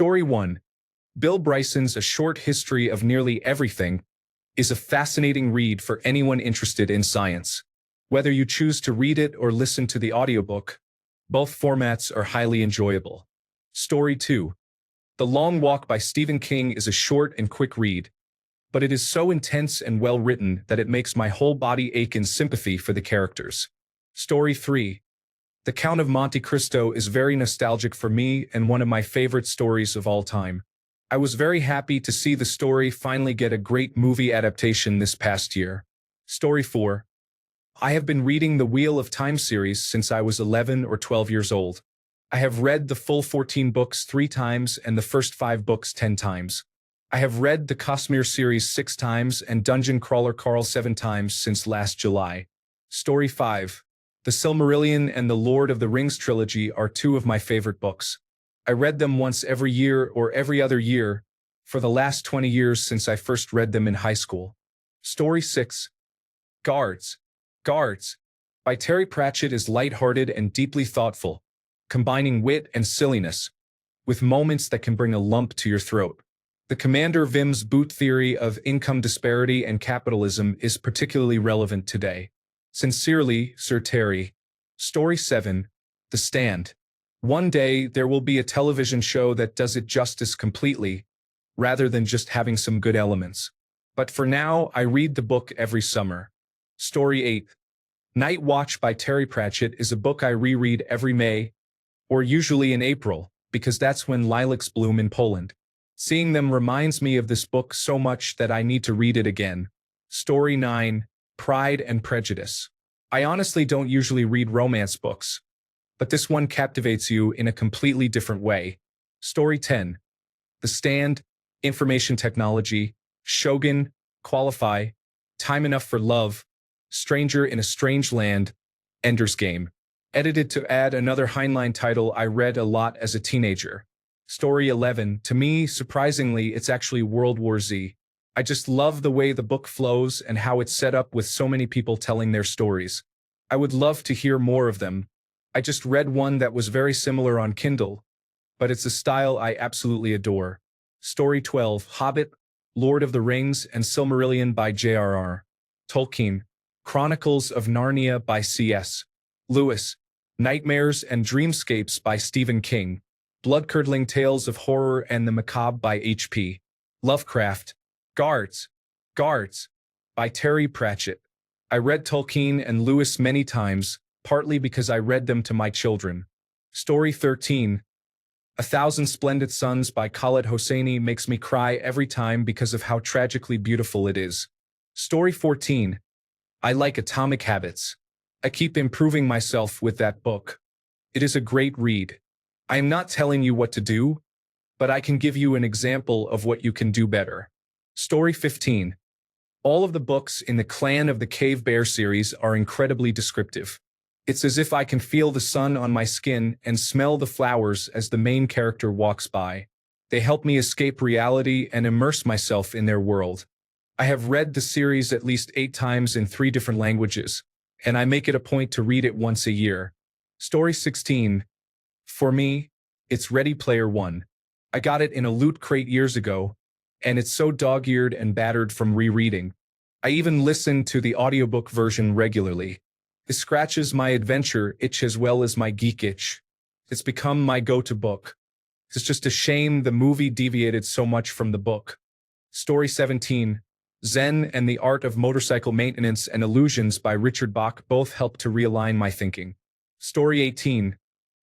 Story 1. Bill Bryson's A Short History of Nearly Everything is a fascinating read for anyone interested in science. Whether you choose to read it or listen to the audiobook, both formats are highly enjoyable. Story 2. The Long Walk by Stephen King is a short and quick read, but it is so intense and well written that it makes my whole body ache in sympathy for the characters. Story 3. The Count of Monte Cristo is very nostalgic for me and one of my favorite stories of all time. I was very happy to see the story finally get a great movie adaptation this past year. Story 4. I have been reading the Wheel of Time series since I was 11 or 12 years old. I have read the full 14 books 3 times and the first 5 books 10 times. I have read the Cosmere series 6 times and Dungeon Crawler Carl 7 times since last July. Story 5. The Silmarillion and the Lord of the Rings trilogy are 2 of my favorite books. I read them once every year or every other year for the last 20 years since I first read them in high school. Story 6. Guards by Terry Pratchett is lighthearted and deeply thoughtful, combining wit and silliness, with moments that can bring a lump to your throat. The Commander Vim's boot theory of income disparity and capitalism is particularly relevant today. Sincerely, Sir Terry. Story 7. The Stand. One day, there will be a television show that does it justice completely, rather than just having some good elements. But for now, I read the book every summer. Story 8. Night Watch by Terry Pratchett is a book I reread every May, or usually in April, because that's when lilacs bloom in Poland. Seeing them reminds me of this book so much that I need to read it again. Story 9. Pride and Prejudice. I honestly don't usually read romance books, but this one captivates you in a completely different way. Story 10. The Stand, Information Technology, Shogun, Qualify, Time Enough for Love, Stranger in a Strange Land, Ender's Game. Edited to add another Heinlein title I read a lot as a teenager. Story 11. To me, surprisingly, it's actually World War Z. I just love the way the book flows and how it's set up with so many people telling their stories. I would love to hear more of them. I just read one that was very similar on Kindle, but it's a style I absolutely adore. Story 12. Hobbit, Lord of the Rings, and Silmarillion by J.R.R. Tolkien. Chronicles of Narnia by C.S. Lewis. Nightmares and Dreamscapes by Stephen King. Blood-curdling tales of horror and the macabre by H.P. Lovecraft. Guards by Terry Pratchett. I read Tolkien and Lewis many times, partly because I read them to my children. Story 13. A Thousand Splendid Suns by Khaled Hosseini makes me cry every time because of how tragically beautiful it is. Story 14. I Like Atomic Habits. I keep improving myself with that book. It is a great read. I am not telling you what to do, but I can give you an example of what you can do better. Story 15. All of the books in the Clan of the Cave Bear series are incredibly descriptive. It's as if I can feel the sun on my skin and smell the flowers as the main character walks by. They help me escape reality and immerse myself in their world. I have read the series at least 8 times in 3 different languages, and I make it a point to read it once a year. Story 16. For me, it's Ready Player One. I got it in a loot crate years ago, and it's so dog-eared and battered from rereading. I even listen to the audiobook version regularly. It scratches my adventure itch as well as my geek itch. It's become my go-to book. It's just a shame the movie deviated so much from the book. Story 17. Zen and the Art of Motorcycle Maintenance and Illusions by Richard Bach both help to realign my thinking. Story 18.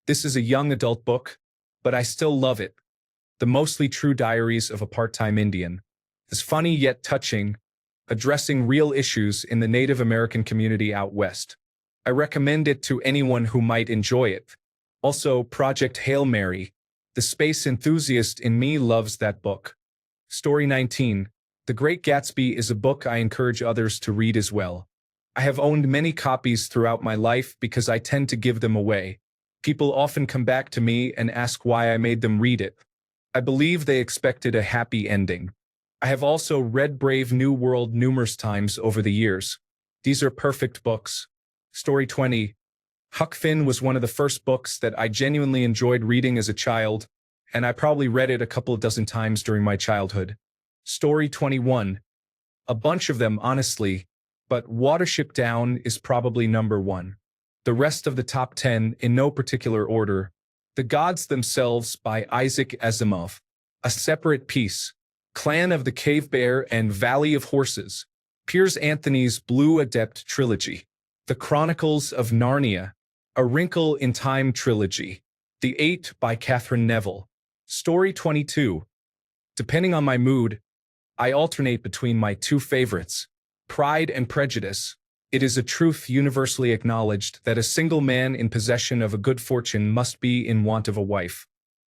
This is a young adult book, but I still love it. The Mostly True Diaries of a Part-Time Indian. It's funny yet touching, addressing real issues in the Native American community out west. I recommend it to anyone who might enjoy it. Also, Project Hail Mary. The space enthusiast in me loves that book. Story 19. The Great Gatsby is a book I encourage others to read as well. I have owned many copies throughout my life because I tend to give them away. People often come back to me and ask why I made them read it. I believe they expected a happy ending. I have also read Brave New World numerous times over the years. These are perfect books. Story 20. Huck Finn was one of the first books that I genuinely enjoyed reading as a child, and I probably read it a couple of dozen times during my childhood. Story 21. A bunch of them, honestly, but Watership Down is probably number one. The rest of the top 10, in no particular order. The Gods Themselves by Isaac Asimov. A Separate Piece. Clan of the Cave Bear and Valley of Horses. Piers Anthony's Blue Adept Trilogy. The Chronicles of Narnia. A Wrinkle in Time Trilogy. The Eight by Catherine Neville. Story 22. Depending on my mood, I alternate between my two favorites, Pride and Prejudice. It is a truth universally acknowledged that a single man in possession of a good fortune must be in want of a wife.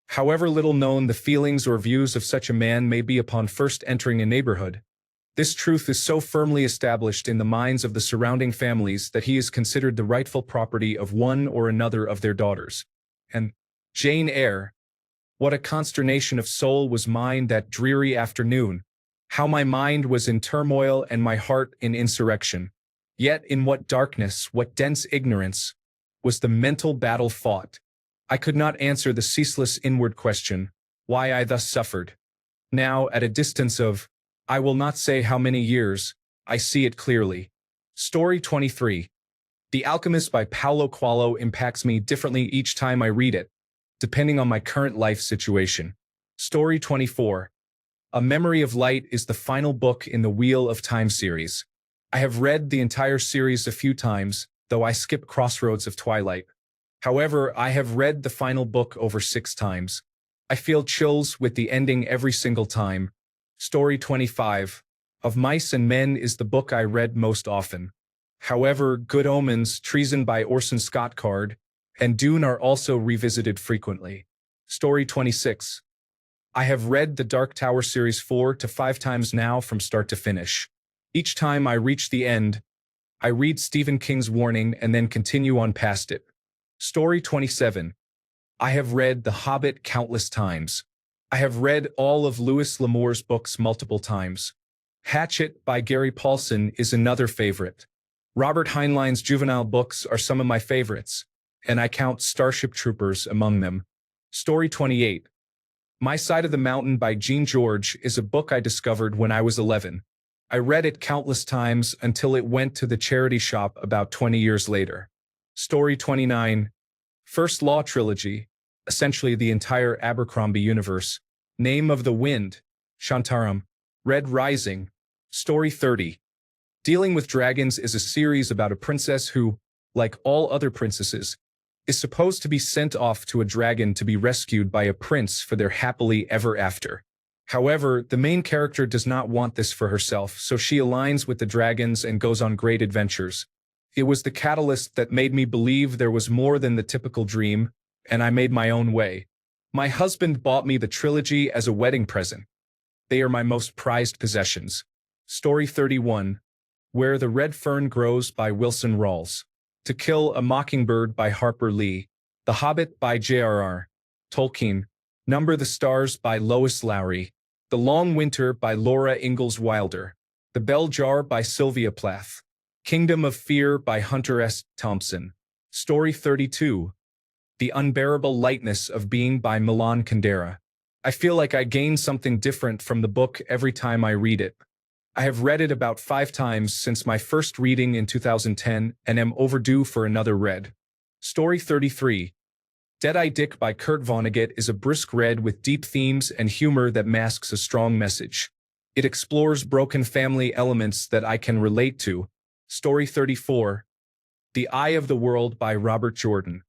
However little known the feelings or views of such a man may be upon first entering a neighborhood, this truth is so firmly established in the minds of the surrounding families that he is considered the rightful property of one or another of their daughters. And Jane Eyre. What a consternation of soul was mine that dreary afternoon. How my mind was in turmoil and my heart in insurrection. Yet in what darkness, what dense ignorance, was the mental battle fought. I could not answer the ceaseless inward question, why I thus suffered. Now, at a distance of, I will not say how many years, I see it clearly. Story 23. The Alchemist by Paulo Coelho impacts me differently each time I read it, depending on my current life situation. Story 24. A Memory of Light is the final book in the Wheel of Time series. I have read the entire series a few times, though I skip Crossroads of Twilight. However, I have read the final book over 6 times. I feel chills with the ending every single time. Story 25. Of Mice and Men is the book I read most often. However, Good Omens, Treason by Orson Scott Card, and Dune are also revisited frequently. Story 26. I have read the Dark Tower series 4 to 5 times now from start to finish. Each time I reach the end, I read Stephen King's warning and then continue on past it. Story 27. I have read The Hobbit countless times. I have read all of Louis L'Amour's books multiple times. Hatchet by Gary Paulson is another favorite. Robert Heinlein's juvenile books are some of my favorites, and I count Starship Troopers among them. Story 28. My Side of the Mountain by Jean George is a book I discovered when I was 11. I read it countless times until it went to the charity shop about 20 years later. Story 29. First Law Trilogy, essentially the entire Abercrombie universe. Name of the Wind, Shantaram. Red Rising. Story 30. Dealing with Dragons is a series about a princess who, like all other princesses, is supposed to be sent off to a dragon to be rescued by a prince for their happily ever after. However, the main character does not want this for herself, so she aligns with the dragons and goes on great adventures. It was the catalyst that made me believe there was more than the typical dream, and I made my own way. My husband bought me the trilogy as a wedding present. They are my most prized possessions. Story 31. Where the Red Fern Grows by Wilson Rawls. To Kill a Mockingbird by Harper Lee. The Hobbit by J.R.R. Tolkien. Number the Stars by Lois Lowry. The Long Winter by Laura Ingalls Wilder. The Bell Jar by Sylvia Plath. Kingdom of Fear by Hunter S. Thompson. Story 32. The Unbearable Lightness of Being by Milan Kundera. I feel like I gain something different from the book every time I read it. I have read it about 5 times since my first reading in 2010 and am overdue for another read. Story 33. Dead-Eye Dick by Kurt Vonnegut is a brisk read with deep themes and humor that masks a strong message. It explores broken family elements that I can relate to. Story 34. The Eye of the World by Robert Jordan.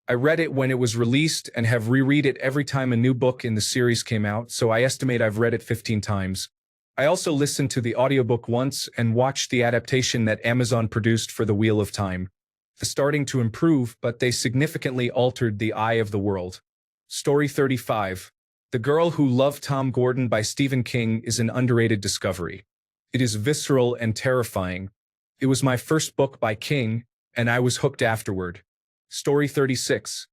I read it when it was released and have reread it every time a new book in the series came out, so I estimate I've read it 15 times. I also listened to the audiobook once and watched the adaptation that Amazon produced for The Wheel of Time. It's starting to improve, but they significantly altered The Eye of the World. Story 35. The Girl Who Loved Tom Gordon by Stephen King is an underrated discovery. It is visceral and terrifying. It was my first book by King, and I was hooked afterward. Story 36.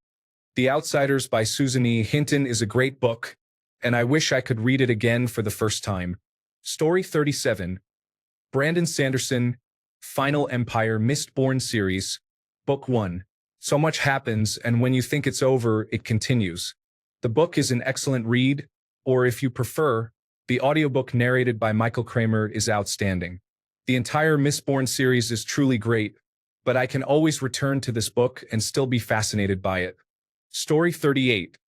The Outsiders by Susan E. Hinton is a great book, and I wish I could read it again for the first time. Story 37. Brandon Sanderson, Final Empire Mistborn Series, Book 1. So much happens, and when you think it's over, it continues. The book is an excellent read, or if you prefer, the audiobook narrated by Michael Kramer is outstanding. The entire Mistborn series is truly great, but I can always return to this book and still be fascinated by it. Story 38.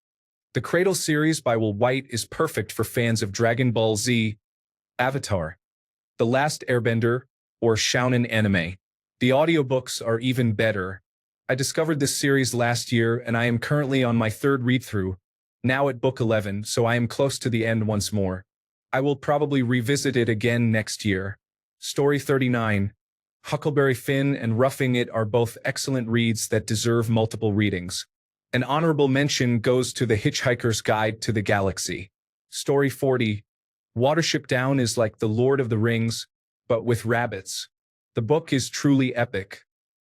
The Cradle series by Will White is perfect for fans of Dragon Ball Z, Avatar, The Last Airbender, or Shounen anime. The audiobooks are even better. I discovered this series last year and I am currently on my third read-through, now at book 11, so I am close to the end once more. I will probably revisit it again next year. Story 39. Huckleberry Finn and Roughing It are both excellent reads that deserve multiple readings. An honorable mention goes to The Hitchhiker's Guide to the Galaxy. Story 40. Watership Down is like The Lord of the Rings, but with rabbits. The book is truly epic.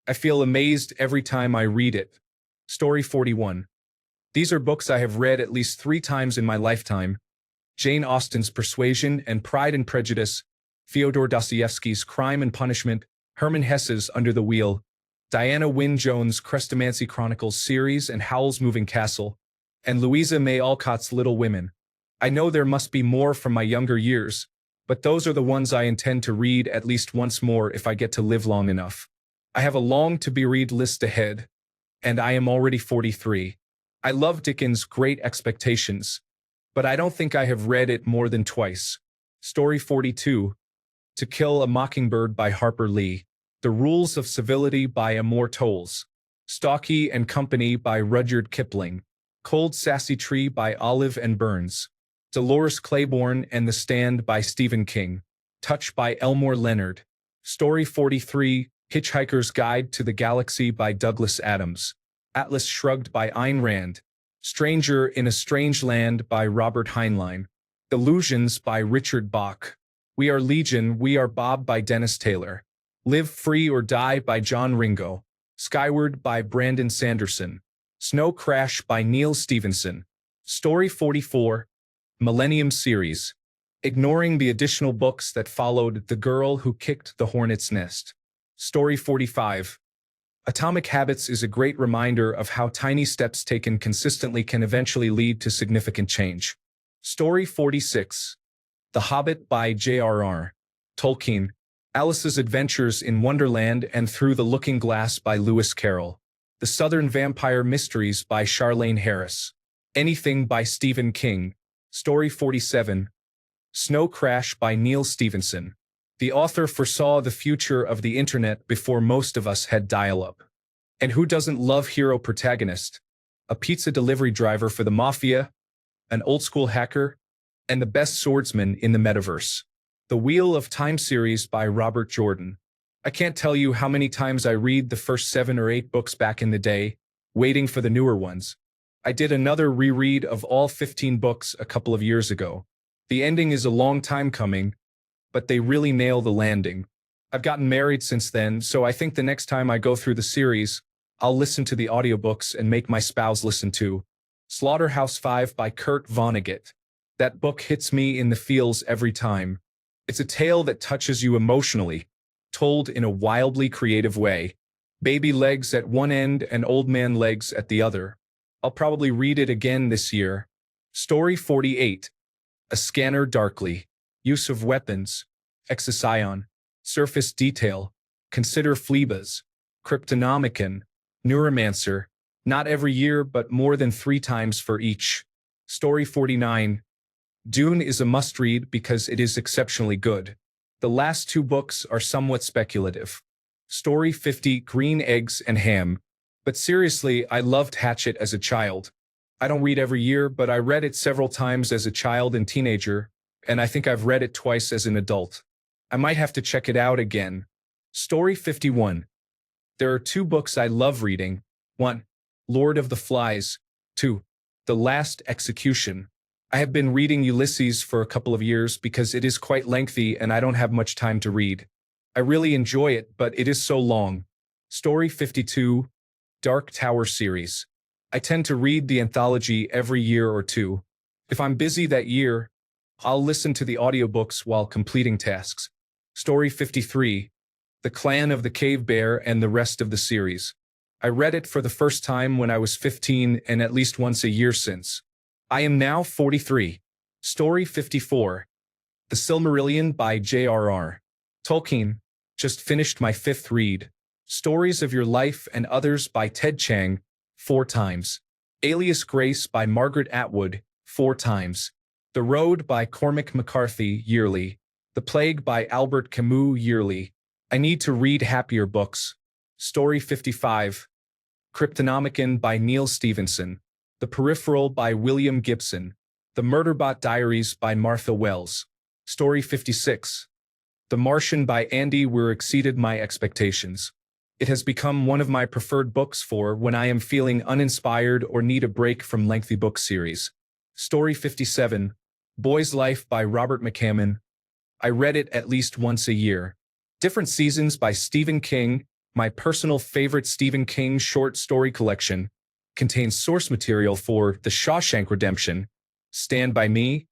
I feel amazed every time I read it. Story 41. These are books I have read at least 3 times in my lifetime. Jane Austen's Persuasion and Pride and Prejudice, Fyodor Dostoevsky's Crime and Punishment, Herman Hesse's Under the Wheel, Diana Wynne Jones' Crestomancy Chronicles series and Howl's Moving Castle, and Louisa May Alcott's Little Women. I know there must be more from my younger years, but those are the ones I intend to read at least once more if I get to live long enough. I have a long-to-be-read list ahead, and I am already 43. I love Dickens' Great Expectations, but I don't think I have read it more than twice. Story 42. To Kill a Mockingbird by Harper Lee. The Rules of Civility by Amor Towles. Stocky and Company by Rudyard Kipling. Cold Sassy Tree by Olive and Burns. Dolores Claiborne and the Stand by Stephen King. Touch by Elmore Leonard. Story 43. Hitchhiker's Guide to the Galaxy by Douglas Adams. Atlas Shrugged by Ayn Rand. Stranger in a Strange Land by Robert Heinlein. Illusions by Richard Bach. We Are Legion, We Are Bob by Dennis Taylor. Live Free or Die by John Ringo. Skyward by Brandon Sanderson. Snow Crash by Neil Stevenson. Story 44. Millennium Series. Ignoring the additional books that followed The Girl Who Kicked the Hornet's Nest. Story 45. Atomic Habits is a great reminder of how tiny steps taken consistently can eventually lead to significant change. Story 46. The Hobbit by J.R.R. Tolkien. Alice's Adventures in Wonderland and Through the Looking Glass by Lewis Carroll. The Southern Vampire Mysteries by Charlaine Harris. Anything by Stephen King. Story 47. Snow Crash by Neil Stevenson. The author foresaw the future of the internet before most of us had dial-up. And who doesn't love hero protagonist? A pizza delivery driver for the mafia, an old-school hacker, and the best swordsman in the metaverse. The Wheel of Time series by Robert Jordan. I can't tell you how many times I read the first 7 or 8 books back in the day, waiting for the newer ones. I did another reread of all 15 books a couple of years ago. The ending is a long time coming, but they really nail the landing. I've gotten married since then, so I think the next time I go through the series, I'll listen to the audiobooks and make my spouse listen too. Slaughterhouse-Five by Kurt Vonnegut. That book hits me in the feels every time. It's a tale that touches you emotionally, told in a wildly creative way. Baby legs at one end and old man legs at the other. I'll probably read it again this year. Story 48. A Scanner Darkly. Use of Weapons. Exocion. Surface Detail. Consider Phlebas. Cryptonomicon. Neuromancer. Not every year but more than 3 times for each. Story 49. Dune is a must-read because it is exceptionally good. The last 2 books are somewhat speculative. Story 50. Green Eggs and Ham. But seriously, I loved Hatchet as a child. I don't read every year, but I read it several times as a child and teenager, and I think I've read it twice as an adult. I might have to check it out again. Story 51. There are 2 books I love reading. 1. Lord of the Flies. 2. The Last Execution. I have been reading Ulysses for a couple of years because it is quite lengthy and I don't have much time to read. I really enjoy it, but it is so long. Story 52. Dark Tower series. I tend to read the anthology every year or 2. If I'm busy that year, I'll listen to the audiobooks while completing tasks. Story 53. The Clan of the Cave Bear and the rest of the series. I read it for the first time when I was 15 and at least once a year since. I am now 43. Story 54. The Silmarillion by J.R.R. Tolkien. Just finished my 5th read. Stories of Your Life and Others by Ted Chiang, 4 times. Alias Grace by Margaret Atwood, 4 times. The Road by Cormac McCarthy, yearly. The Plague by Albert Camus, yearly. I need to read happier books. Story 55. Cryptonomicon by Neil Stevenson. The Peripheral by William Gibson. The Murderbot Diaries by Martha Wells. Story 56. The Martian by Andy Weir exceeded my expectations. It has become one of my preferred books for when I am feeling uninspired or need a break from lengthy book series. Story 57. Boy's Life by Robert McCammon. I read it at least once a year. Different Seasons by Stephen King, my personal favorite Stephen King short story collection, contains source material for The Shawshank Redemption, Stand By Me,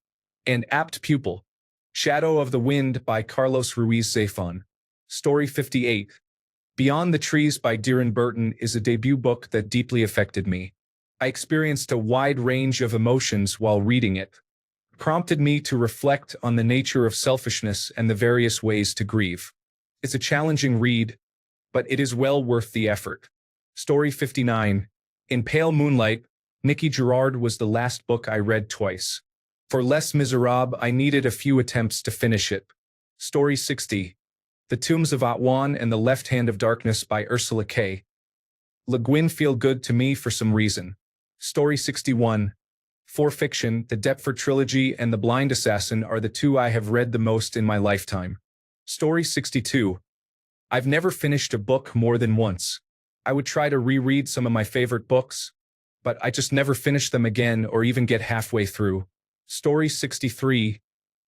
and Apt Pupil. Shadow of the Wind by Carlos Ruiz Zafón. Story 58. Beyond the Trees by Darren Burton is a debut book that deeply affected me. I experienced a wide range of emotions while reading it. It prompted me to reflect on the nature of selfishness and the various ways to grieve. It's a challenging read, but it is well worth the effort. Story 59. In Pale Moonlight, Nicky Girard was the last book I read twice. For Les Miserables, I needed a few attempts to finish it. Story 60. The Tombs of Atwan and the Left Hand of Darkness by Ursula K. Le Guin feel good to me for some reason. Story 61. For fiction, the Deptford Trilogy and The Blind Assassin are the 2 I have read the most in my lifetime. Story 62. I've never finished a book more than once. I would try to reread some of my favorite books, but I just never finish them again or even get halfway through. Story 63.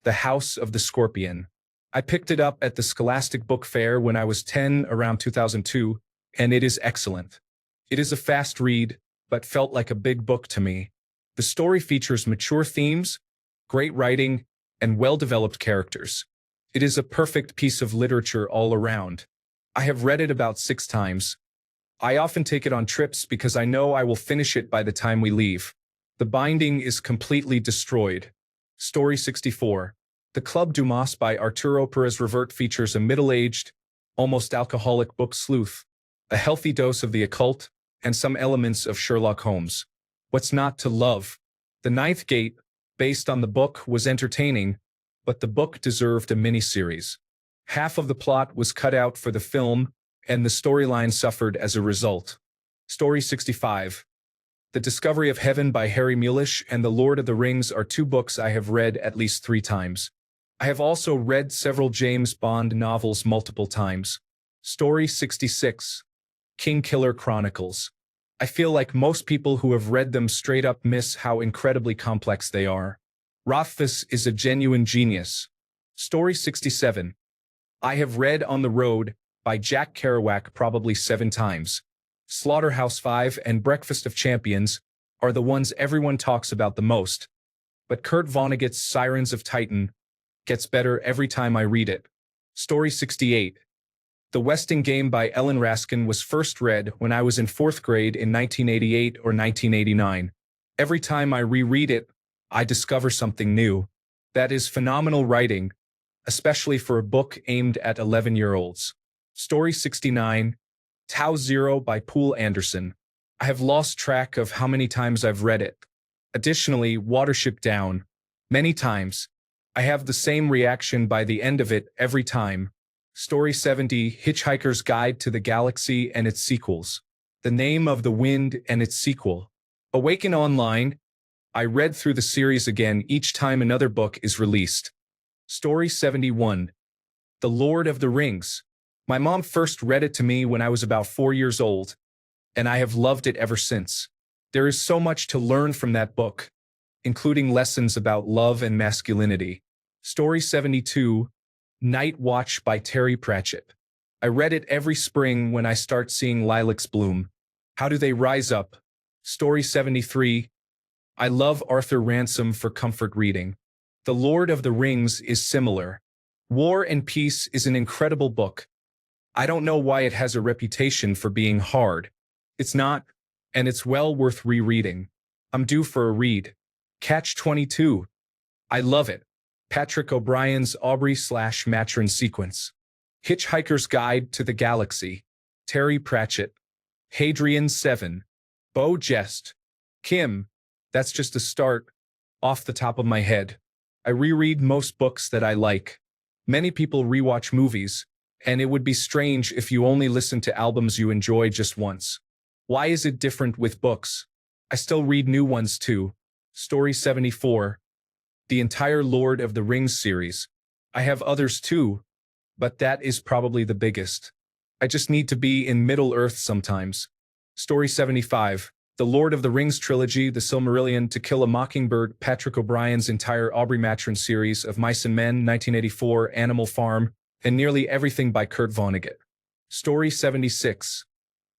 The House of the Scorpion. I picked it up at the Scholastic Book Fair when I was 10, around 2002, and it is excellent. It is a fast read, but felt like a big book to me. The story features mature themes, great writing, and well-developed characters. It is a perfect piece of literature all around. I have read it about 6 times. I often take it on trips because I know I will finish it by the time we leave. The binding is completely destroyed. Story 64. The Club Dumas by Arturo Pérez Reverte features a middle-aged, almost alcoholic book sleuth, a healthy dose of the occult, and some elements of Sherlock Holmes. What's not to love? The Ninth Gate, based on the book, was entertaining, but the book deserved a miniseries. Half of the plot was cut out for the film, and the storyline suffered as a result. Story 65. The Discovery of Heaven by Harry Mulisch and The Lord of the Rings are 2 books I have read at least 3 times. I have also read several James Bond novels multiple times. Story 66. Kingkiller Chronicles. I feel like most people who have read them straight up miss how incredibly complex they are. Rothfuss is a genuine genius. Story 67. I have read On the Road by Jack Kerouac probably 7 times. Slaughterhouse-Five and Breakfast of Champions are the ones everyone talks about the most, but Kurt Vonnegut's Sirens of Titan gets better every time I read it. Story 68. The Westing Game by Ellen Raskin was first read when I was in 4th grade in 1988 or 1989. Every time I reread it, I discover something new. That is phenomenal writing, especially for a book aimed at 11-year-olds. Story 69. Tau Zero by Poul Anderson. I have lost track of how many times I've read it. Additionally, Watership Down. Many times. I have the same reaction by the end of it every time. Story 70. Hitchhiker's Guide to the Galaxy and its sequels. The Name of the Wind and its sequel. Awaken Online. I read through the series again each time another book is released. Story 71. The Lord of the Rings. My mom first read it to me when I was about 4 years old, and I have loved it ever since. There is so much to learn from that book, including lessons about love and masculinity. Story 72. Night Watch by Terry Pratchett. I read it every spring when I start seeing lilacs bloom. How do they rise up? Story 73. I love Arthur Ransom for comfort reading. The Lord of the Rings is similar. War and Peace is an incredible book. I don't know why it has a reputation for being hard. It's not, and it's well worth rereading. I'm due for a read. Catch-22. I love it. Patrick O'Brien's Aubrey/Maturin sequence. Hitchhiker's Guide to the Galaxy. Terry Pratchett. Hadrian 7. Beau Geste. Kim. That's just a start. Off the top of my head. I reread most books that I like. Many people rewatch movies, and it would be strange if you only listen to albums you enjoy just once. Why is it different with books? I still read new ones too. Story 74. The entire Lord of the Rings series. I have others too, but that is probably the biggest. I just need to be in Middle-earth sometimes. Story 75. The Lord of the Rings trilogy, The Silmarillion, To Kill a Mockingbird, Patrick O'Brien's entire Aubrey Maturin series of Mice and Men, 1984, Animal Farm, and nearly everything by Kurt Vonnegut. Story 76.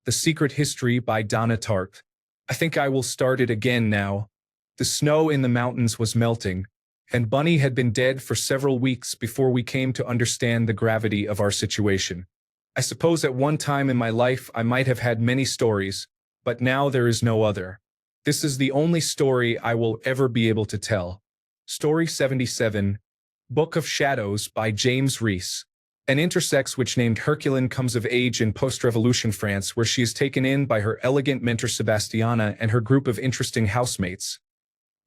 The Secret History by Donna Tartt. I think I will start it again now. The snow in the mountains was melting, and Bunny had been dead for several weeks before we came to understand the gravity of our situation. I suppose at one time in my life I might have had many stories, but now there is no other. This is the only story I will ever be able to tell. Story 77. Book of Shadows by James Reese. An intersex witch named Herculine comes of age in post-revolution France, where she is taken in by her elegant mentor Sebastiana and her group of interesting housemates.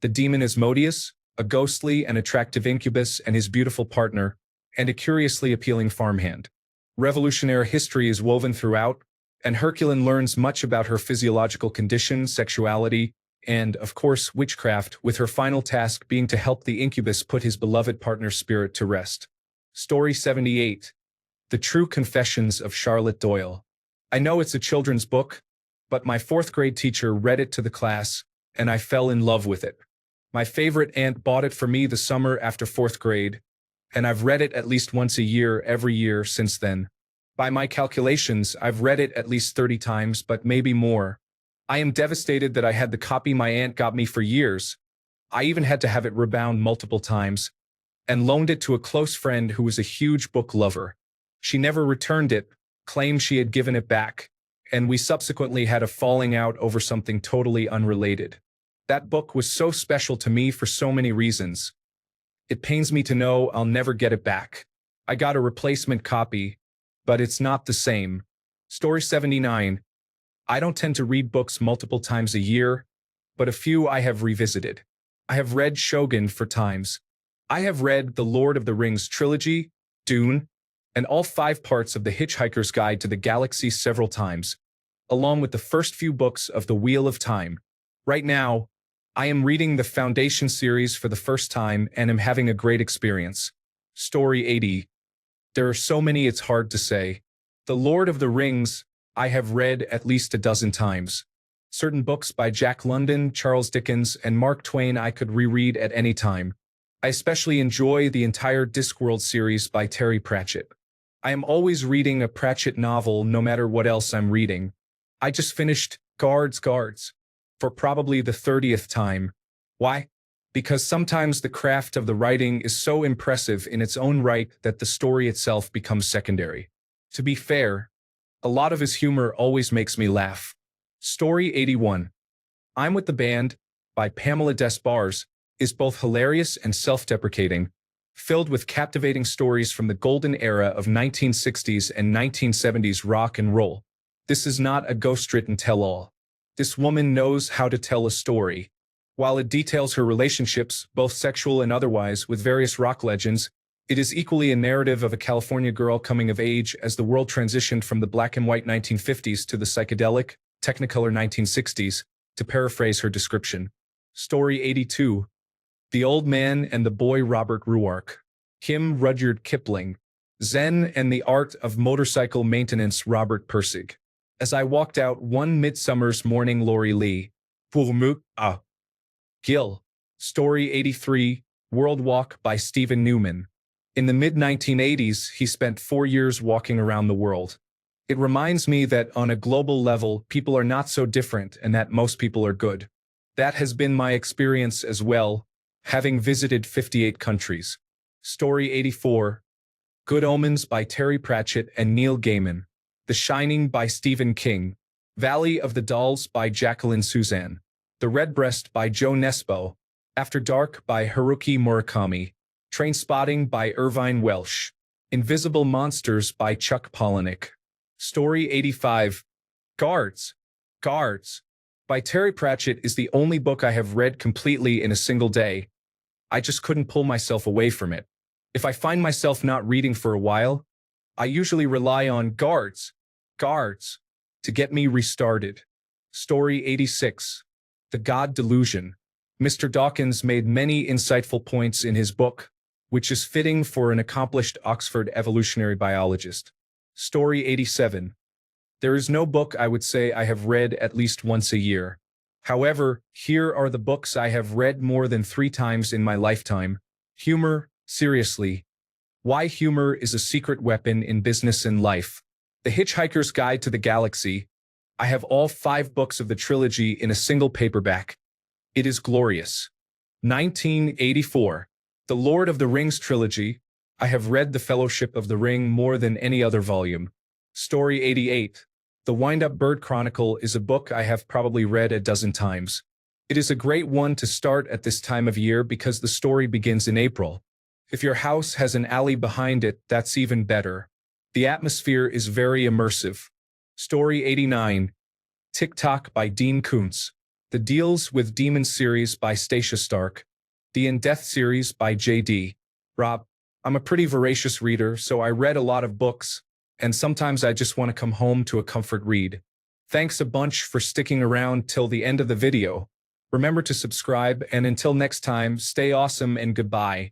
The demon Asmodeus, a ghostly and attractive incubus, and his beautiful partner, and a curiously appealing farmhand. Revolutionary history is woven throughout, and Herculine learns much about her physiological condition, sexuality, and, of course, witchcraft, with her final task being to help the incubus put his beloved partner's spirit to rest. Story 78. The True Confessions of Charlotte Doyle. I know it's a children's book, but my fourth-grade teacher read it to the class, and I fell in love with it. My favorite aunt bought it for me the summer after fourth grade, and I've read it at least once a year every year since then. By my calculations, I've read it at least 30 times, but maybe more. I am devastated that I had the copy my aunt got me for years. I even had to have it rebound multiple times, and loaned it to a close friend who was a huge book lover. She never returned it, claimed she had given it back, and we subsequently had a falling out over something totally unrelated. That book was so special to me for so many reasons. It pains me to know I'll never get it back. I got a replacement copy, but it's not the same. Story 79. I don't tend to read books multiple times a year, but a few I have revisited. I have read Shogun 4 times. I have read the Lord of the Rings trilogy, Dune, and all 5 parts of The Hitchhiker's Guide to the Galaxy several times, along with the first few books of The Wheel of Time. Right now, I am reading the Foundation series for the first time and am having a great experience. Story 80. There are so many it's hard to say. The Lord of the Rings, I have read at least a dozen times. Certain books by Jack London, Charles Dickens, and Mark Twain I could reread at any time. I especially enjoy the entire Discworld series by Terry Pratchett. I am always reading a Pratchett novel no matter what else I'm reading. I just finished Guards for probably the 30th time. Why? Because sometimes the craft of the writing is so impressive in its own right that the story itself becomes secondary. To be fair, a lot of his humor always makes me laugh. Story 81. I'm with the Band, by Pamela Des Barres, is both hilarious and self-deprecating, filled with captivating stories from the golden era of 1960s and 1970s rock and roll. This is not a ghost-written tell-all. This woman knows how to tell a story. While it details her relationships, both sexual and otherwise, with various rock legends, it is equally a narrative of a California girl coming of age as the world transitioned from the black and white 1950s to the psychedelic, Technicolor 1960s, to paraphrase her description. Story 82. The Old Man and the Boy Robert Ruark. Kim Rudyard Kipling. Zen and the Art of Motorcycle Maintenance Robert Pirsig. As I walked out one midsummer's morning Lori Lee. Pour me, Gil. Story 83. World Walk by Stephen Newman. In the mid-1980s, he spent 4 years walking around the world. It reminds me that on a global level, people are not so different and that most people are good. That has been my experience as well, having visited 58 countries. Story 84. Good Omens by Terry Pratchett and Neil Gaiman. The Shining by Stephen King. Valley of the Dolls by Jacqueline Suzanne. The Redbreast by Joe Nesbo. After Dark by Haruki Murakami, Trainspotting by Irvine Welsh, Invisible Monsters by Chuck Palahniuk. Story 85, Guards, Guards, by Terry Pratchett is the only book I have read completely in a single day. I just couldn't pull myself away from it. If I find myself not reading for a while, I usually rely on Guards, Guards, to get me restarted. Story 86, The God Delusion. Mr. Dawkins made many insightful points in his book, which is fitting for an accomplished Oxford evolutionary biologist. Story 87. There is no book I would say I have read at least once a year. However, here are the books I have read more than 3 times in my lifetime. Humor, seriously. Why humor is a secret weapon in business and life. The Hitchhiker's Guide to the Galaxy. I have all 5 books of the trilogy in a single paperback. It is glorious. 1984. The Lord of the Rings trilogy. I have read The Fellowship of the Ring more than any other volume. Story 88. The Wind-Up Bird Chronicle is a book I have probably read a dozen times. It is a great one to start at this time of year because the story begins in April. If your house has an alley behind it, that's even better. The atmosphere is very immersive. Story 89. Tick-Tock by Dean Koontz. The Deals with Demons series by Stacia Stark. The In Death series by J.D. Robb. I'm a pretty voracious reader, so I read a lot of books, and sometimes I just want to come home to a comfort read. Thanks a bunch for sticking around till the end of the video. Remember to subscribe, and until next time, stay awesome and goodbye.